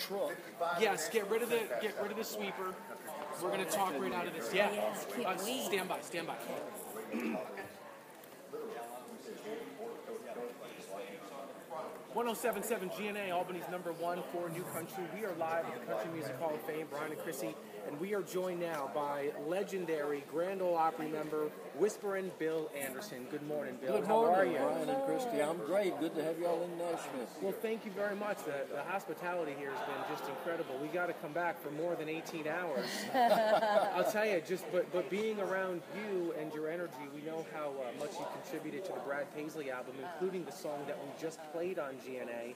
truck. Yes, get rid of the sweeper. We're gonna talk right out of this. Yeah. Stand by. 107.7 GNA, Albany's #1 for New Country. We are live at the Country Music Hall of Fame, Brian Chrissy, and we are joined now by legendary Grand Ole Opry member, Whisperin' Bill Anderson. Good morning, Bill. Good morning, how are you? Brian and Christy. I'm great. Good to have y'all in Nashville. Well, thank you very much. The hospitality here has been just incredible. We got to come back for more than 18 hours. I'll tell you, but being around you and your energy, we know how much you contributed to the Brad Paisley album, including the song that we just played on GNA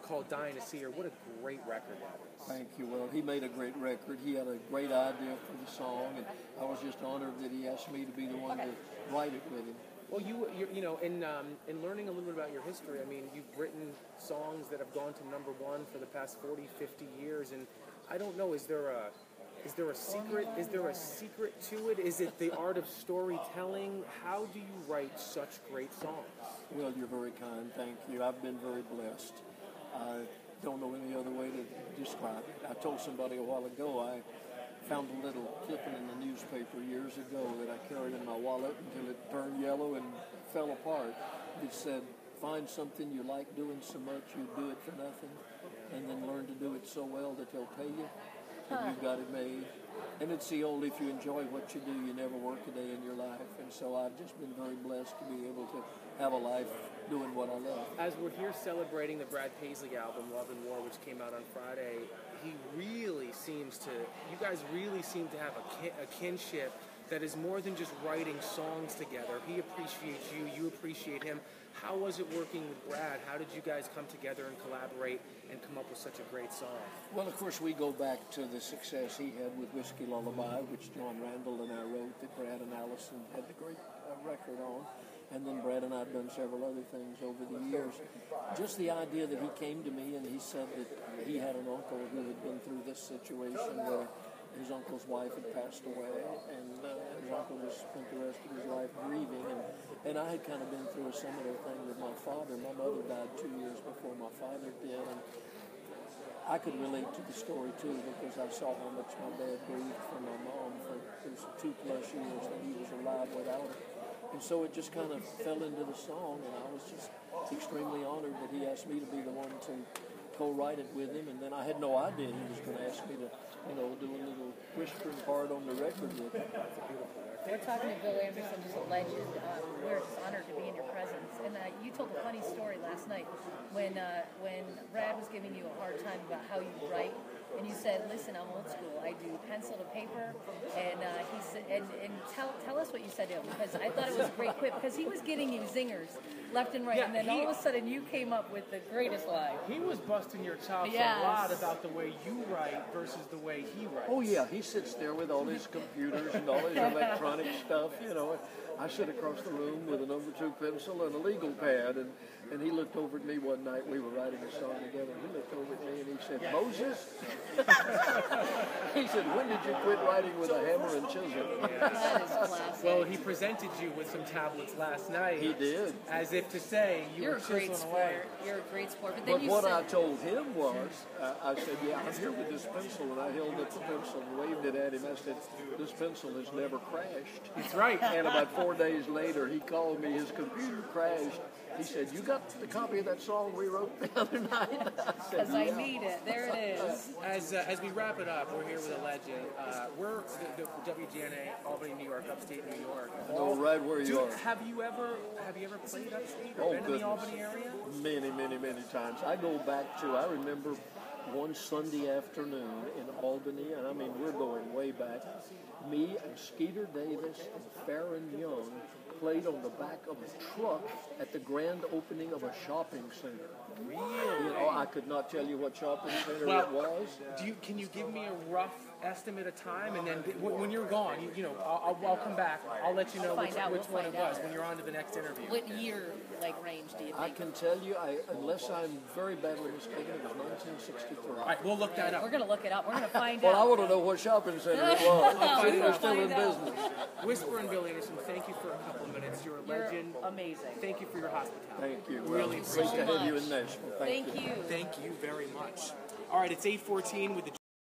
called Dying to See Her. What a great record that is. Thank you. Well, he made a great record. He had a great idea for the song, and I was just honored that he asked me to be the one to write it with him. Well, you know, in learning a little bit about your history, I mean, you've written songs that have gone to #1 for the past 40, 50 years, and I don't know, is there a secret? Is there a secret to it? Is it the art of storytelling? How do you write such great songs? Well, you're very kind. Thank you. I've been very blessed. I don't know any other way to describe it. I told somebody a while ago I found a little clipping in the newspaper years ago that I carried in my wallet until it turned yellow and fell apart. It said, find something you like doing so much you do it for nothing, and then learn to do it so well that they'll pay you, and you've got it made. And it's the old, if you enjoy what you do, you never work a day in your life. And so I've just been very blessed to be able to have a life doing what I love. As we're here celebrating the Brad Paisley album, Love and War, which came out on Friday, you guys really seem to have a kinship that is more than just writing songs together. He appreciates you, you appreciate him. How was it working with Brad? How did you guys come together and collaborate and come up with such a great song? Well, of course, we go back to the success he had with Whiskey Lullaby, which John Randall and I wrote, that Brad and Allison had the great record on. And then Brad and I have done several other things over the years. Just the idea that he came to me and he said that he had an uncle who had been through this situation where his uncle's wife had passed away, and his uncle was spent the rest of his life grieving. And I had kind of been through a similar thing with my father. My mother died 2 years before my father did, and I could relate to the story too because I saw how much my dad grieved for my mom for those 2+ years that he was alive without her. And so it just kind of fell into the song, and I was just extremely honored that he asked me to be the one to co-write it with him. And then I had no idea he was going to ask me to, do a little whispering part on the record with him. We're talking to Bill Anderson, who's a legend. We're just honored to be in your presence. And you told a funny story last night when Brad was giving you a hard time about how you write. And you said, listen, I'm old school. I do pencil to paper. And he said, and tell us what you said to him, because I thought it was a great quip, because he was getting you zingers left and right. Yeah, and then all of a sudden you came up with the greatest line. He was busting your chops a lot about the way you write versus the way he writes. Oh, yeah. He sits there with all his computers and all his electronic stuff, I sit across the room with a No. 2 pencil and a legal pad, and he looked over at me one night. We were writing a song together. He looked over at me and he said, Moses? He said, when did you quit writing with a hammer and chisel? That is classic. Well, he presented you with some tablets last night. He did. As if to say, You're a great sport. You're a great sport. But, then what I told him was, I said, I'm here with this pencil, and I held up the pencil and waved it at him. I said, this pencil has never crashed. That's right. And about 4 days later, he called me. His computer crashed. He said, you got the copy of that song we wrote the other night? Because I need it. There it is. As we wrap it up, we're here with a legend. We're the WGNA, Albany, New York, upstate New York. Oh, right where you are. Have you ever played upstate or been in the Albany area? Many, many, many times. I go back to, I remember one Sunday afternoon in Albany, and I mean, we're going way back. Me and Skeeter Davis and Farron Young played on the back of a truck at the grand opening of a shopping center. Really? I could not tell you what shopping center it was. Can you give me a rough estimate of time, and then when you're gone, I'll come back. I'll let you know which one it was when you're on to the next interview. What year range do you think? I can tell you, unless I'm very badly mistaken, it was 63. All right, we'll look that up. We're going to look it up. We're going to find Well, I out. want to know what shopping center it was. We're They're gonna still in find out. business. Whisper and Bill Anderson, thank you for a couple of minutes. You're a legend. Amazing. Thank you for your hospitality. Thank you. Really Great appreciate to it. have you in Nashville. Thank you. Thank you very much. All right, it's 8:14 with the